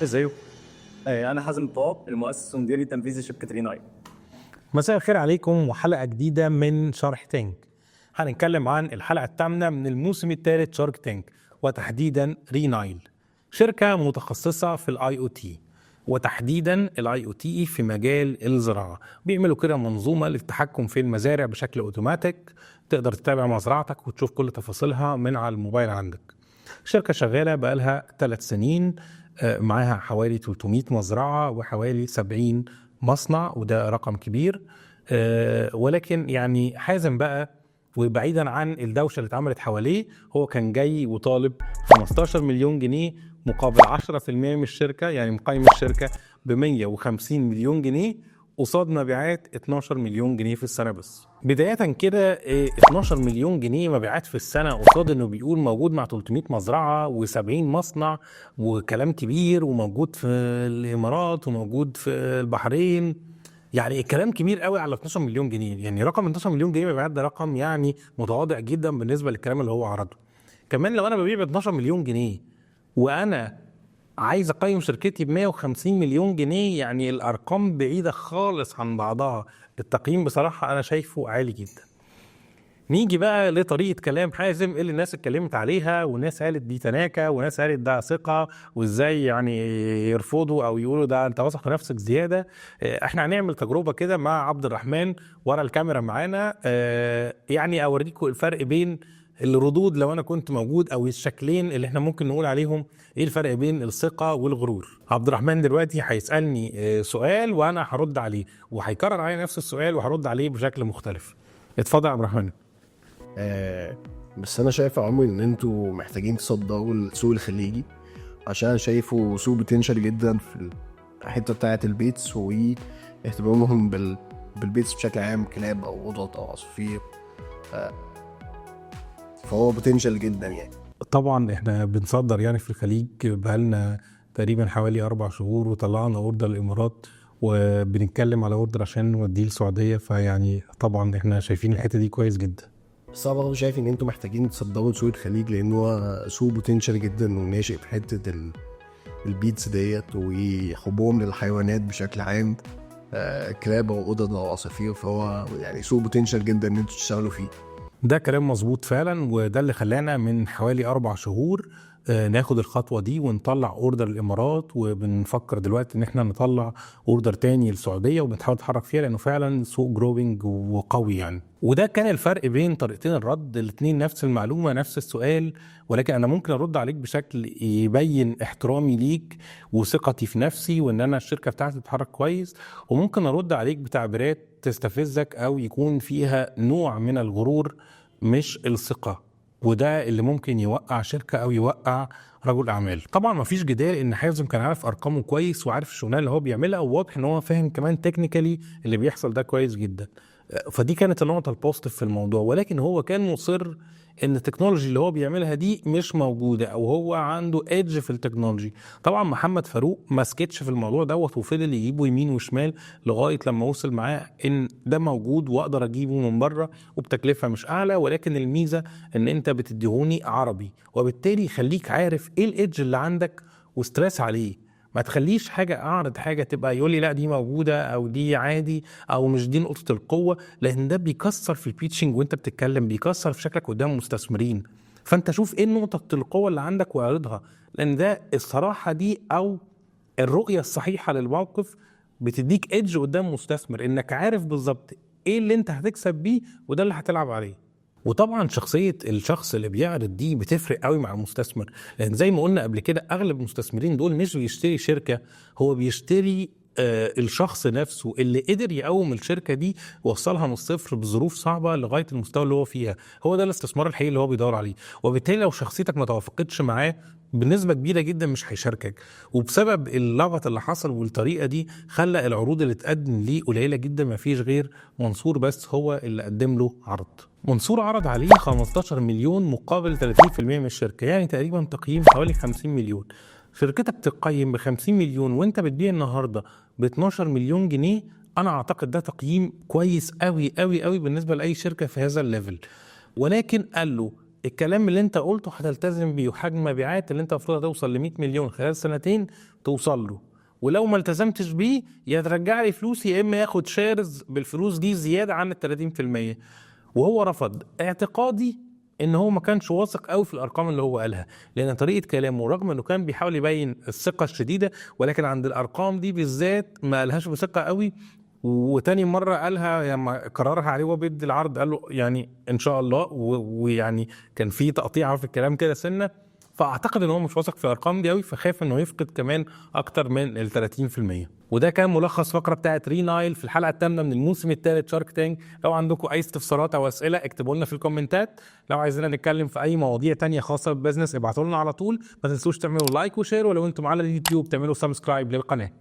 ازاي؟ أنا حازم طاب، المؤسس والمدير التنفيذي لشركة ريناي. مساء الخير عليكم وحلقة جديدة من شارك تانك. هنتكلم عن الحلقة الثامنة من الموسم الثالث شارك تانك، وتحديدا رينايل، شركة متخصصة في الاي او تي، وتحديدا الاي او تي في مجال الزراعة. بيعملوا كده منظومة للتحكم في المزارع بشكل اوتوماتيك، تقدر تتابع مزرعتك وتشوف كل تفاصيلها من على الموبايل عندك. شركة شغالة بقالها 3 سنين، معاها حوالي 300 مزرعة وحوالي 70 مصنع، وده رقم كبير. ولكن يعني حازم بقى، وبعيدا عن الدوشة اللي اتعملت حواليه، هو كان جاي وطالب 15 مليون جنيه مقابل 10% من الشركة، يعني مقيم الشركة ب 150 مليون جنيه قصاد مبيعات 12 مليون جنيه في السنة. بس بداية كده 12 مليون جنيه مبيعات في السنة قصاد انه بيقول موجود مع 300 مزرعة و70 مصنع، وكلام كبير، وموجود في الامارات وموجود في البحرين. يعني الكلام كبير قوي على 12 مليون جنيه. يعني رقم 12 مليون جنيه مبيعات ده رقم يعني متواضع جدا بالنسبة للكلام اللي هو عرضه. كمان لو انا ببيع ب 12 مليون جنيه وانا عايز اقيم شركتي ب 150 مليون جنيه، يعني الارقام بعيده خالص عن بعضها. التقييم بصراحه انا شايفه عالي جدا. نيجي بقى لطريقه كلام حازم اللي الناس اتكلمت عليها، وناس قالت دي تناكه، وناس قالت ده ثقه، وازاي يعني يرفضوا او يقولوا ده انت واثق في نفسك زياده. احنا هنعمل تجربه كده مع عبد الرحمن ورا الكاميرا معانا، يعني اوريكم الفرق بين الردود لو انا كنت موجود، او الشكلين اللي احنا ممكن نقول عليهم ايه الفرق بين الثقه والغرور. عبد الرحمن دلوقتي هيسالني سؤال وانا هرد عليه، وهيكرر عليه نفس السؤال وهرد عليه بشكل مختلف. اتفضل يا عبد الرحمن. آه بس انا شايف يا عمرو ان انتوا محتاجين تصدروا السوق الخليجي، عشان أنا شايفه سوق بوتنشال جدا في الحته بتاعه البيتس، واهتمامهم بالبيتس بشكل عام، كلاب او قطط او عصافير. آه فهو بوتنشال جدا يعني. طبعا احنا بنصدر يعني في الخليج بقالنا تقريبا حوالي 4 شهور، وطلعنا اوردر الامارات، وبنتكلم على اوردر عشان نوديه السعوديه. فيعني طبعا احنا شايفين الحته دي كويس جدا. بس انا برضه شايف ان انتوا محتاجين تصدروا سوق الخليج، لان هو سوق بوتنشال جدا وناشئ في حته البيتس ديت وحبهم للحيوانات بشكل عام، كلاب او قطط او عصافير. فهو يعني سوق بوتنشال جدا ان انتوا تشتغلوا فيه. ده كلام مظبوط فعلا، وده اللي خلانا من حوالي 4 شهور ناخد الخطوة دي ونطلع اوردر الامارات، وبنفكر دلوقتي ان احنا نطلع اوردر تاني للسعودية، وبنحاول نتحرك فيها لانه فعلا سوق جروينج وقوي يعني. وده كان الفرق بين طريقتين الرد، الاتنين نفس المعلومة نفس السؤال، ولكن انا ممكن ارد عليك بشكل يبين احترامي ليك وثقتي في نفسي، وان انا الشركة بتاعتي بتتحرك كويس، وممكن ارد عليك بتعبيرات تستفزك او يكون فيها نوع من الغرور مش الثقة. وده اللي ممكن يوقع شركة او يوقع رجل اعمال. طبعا ما فيش جدال ان حازم كان عارف ارقامه كويس وعارف الشغلانه اللي هو بيعملها، وواضح ان هو فاهم كمان تكنيكالي اللي بيحصل ده كويس جدا. فدي كانت النقطة البوزيتيف في الموضوع، ولكن هو كان مصر ان التكنولوجي اللي هو بيعملها دي مش موجودة، او هو عنده ايدج في التكنولوجي. طبعا محمد فاروق ما سكتش في الموضوع دوت، وفضل يجيبه يمين وشمال لغاية لما وصل معاه ان ده موجود واقدر اجيبه من بره وبتكلفة مش اعلى، ولكن الميزة ان انت بتديهوني عربي، وبالتالي خليك عارف ايه الايدج اللي عندك وستريس عليه. ما تخليش حاجة اعرض حاجة تبقى يقول لي لا دي موجودة او دي عادي او مش دي نقطة القوة، لان ده بيكسر في البيتشنج وانت بتتكلم، بيكسر في شكلك قدام مستثمرين. فانت شوف ايه نقطة القوة اللي عندك واعرضها، لان ده الصراحة دي او الرؤية الصحيحة للموقف بتديك ايدج قدام مستثمر، انك عارف بالظبط ايه اللي انت هتكسب بيه وده اللي هتلعب عليه. وطبعا شخصية الشخص اللي بيعرض دي بتفرق قوي مع المستثمر، لان زي ما قلنا قبل كده اغلب المستثمرين دول مش بيشتري شركة، هو بيشتري الشخص نفسه اللي قدر يقوم الشركة دي ووصلها من الصفر بظروف صعبة لغاية المستوى اللي هو فيها. هو ده الاستثمار الحقيقي اللي هو بيدور عليه. وبالتالي لو شخصيتك ما توافقتش معاه بنسبة كبيرة جدا مش هيشاركك، وبسبب اللغط اللي حصل والطريقة دي خلى العروض اللي تقدم ليه قليلة جدا. ما فيش غير منصور بس هو اللي قدم له عرض. منصور عرض عليه 15 مليون مقابل 30% من الشركة، يعني تقريبا تقييم حوالي 50 مليون. شركتك تقيم ب 50 مليون وانت بتبيع النهارده ب 12 مليون جنيه، انا اعتقد ده تقييم كويس قوي قوي قوي بالنسبة لأي شركة في هذا الليفل. ولكن قال له الكلام اللي انت قلته هتلتزم بيه، وحجم مبيعات اللي انت المفروض هتوصل ل 100 مليون خلال سنتين توصل له، ولو ما التزمتش بيه يا ترجع لي فلوسي يا اما ياخد شيرز بالفلوس دي زياده عن ال 30%. وهو رفض. اعتقادي ان هو ما كانش واثق قوي في الارقام اللي هو قالها، لان طريقه كلامه رغم انه كان بيحاول يبين الثقه الشديده، ولكن عند الارقام دي بالذات ما قالهاش بثقه قوي. وتاني مرة قالها لما قررها عليه وهو بيدي العرض قال له يعني ان شاء الله، ويعني كان في تقطيع في الكلام كده سنة. فاعتقد ان هو مش واثق في الارقام دي قوي، فخاف انه يفقد كمان اكتر من ال 30%. وده كان ملخص فقرة بتاعت رينايل في الحلقة الثامنة من الموسم الثالث شارك تانك. لو عندكم اي استفسارات او اسئلة اكتبوا لنا في الكومنتات. لو عايزين نتكلم في اي مواضيع تانية خاصة بالبزنس ابعتوا لنا على طول. ما تنسوش تعملوا لايك وشير، ولو انتم على اليوتيوب تعملوا سبسكرايب للقناة.